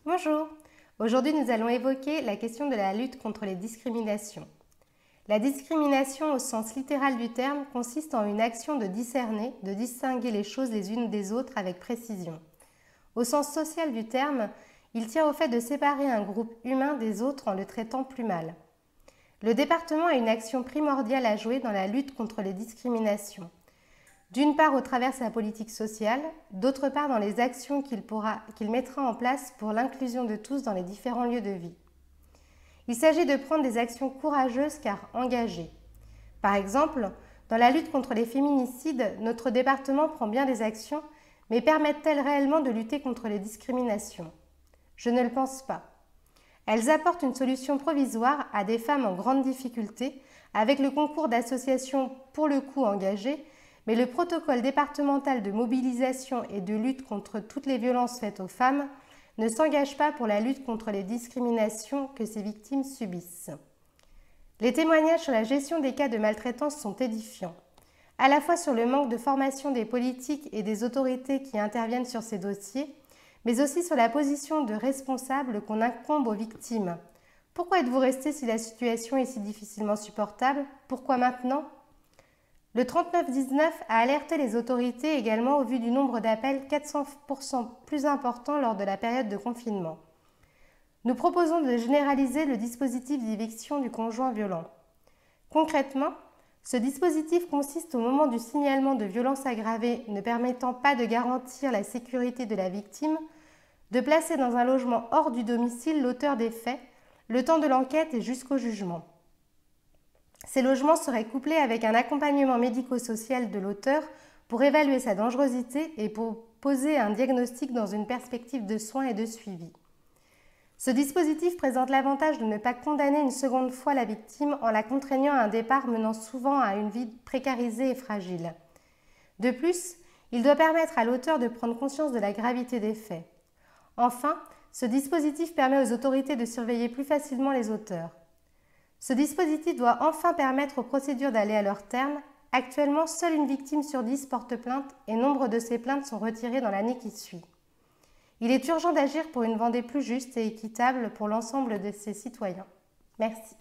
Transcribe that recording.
Bonjour. Aujourd'hui, nous allons évoquer la question de la lutte contre les discriminations. La discrimination au sens littéral du terme consiste en une action de discerner, de distinguer les choses les unes des autres avec précision. Au sens social du terme, il tient au fait de séparer un groupe humain des autres en le traitant plus mal. Le département a une action primordiale à jouer dans la lutte contre les discriminations. D'une part au travers de sa politique sociale, d'autre part dans les actions qu'il mettra en place pour l'inclusion de tous dans les différents lieux de vie. Il s'agit de prendre des actions courageuses car engagées. Par exemple, dans la lutte contre les féminicides, notre département prend bien des actions, mais permettent-elles réellement de lutter contre les discriminations? Je ne le pense pas. Elles apportent une solution provisoire à des femmes en grande difficulté, avec le concours d'associations pour le coup engagées, mais le protocole départemental de mobilisation et de lutte contre toutes les violences faites aux femmes ne s'engage pas pour la lutte contre les discriminations que ces victimes subissent. Les témoignages sur la gestion des cas de maltraitance sont édifiants, à la fois sur le manque de formation des politiques et des autorités qui interviennent sur ces dossiers, mais aussi sur la position de responsable qu'on incombe aux victimes. Pourquoi êtes-vous resté si la situation est si difficilement supportable? Pourquoi maintenant? Le 3919 a alerté les autorités également au vu du nombre d'appels 400% plus important lors de la période de confinement. Nous proposons de généraliser le dispositif d'éviction du conjoint violent. Concrètement, ce dispositif consiste au moment du signalement de violences aggravées ne permettant pas de garantir la sécurité de la victime, de placer dans un logement hors du domicile l'auteur des faits, le temps de l'enquête et jusqu'au jugement. Ces logements seraient couplés avec un accompagnement médico-social de l'auteur pour évaluer sa dangerosité et pour poser un diagnostic dans une perspective de soins et de suivi. Ce dispositif présente l'avantage de ne pas condamner une seconde fois la victime en la contraignant à un départ menant souvent à une vie précarisée et fragile. De plus, il doit permettre à l'auteur de prendre conscience de la gravité des faits. Enfin, ce dispositif permet aux autorités de surveiller plus facilement les auteurs. Ce dispositif doit enfin permettre aux procédures d'aller à leur terme. Actuellement, seule une victime sur 10 porte plainte et nombre de ces plaintes sont retirées dans l'année qui suit. Il est urgent d'agir pour une Vendée plus juste et équitable pour l'ensemble de ses citoyens. Merci.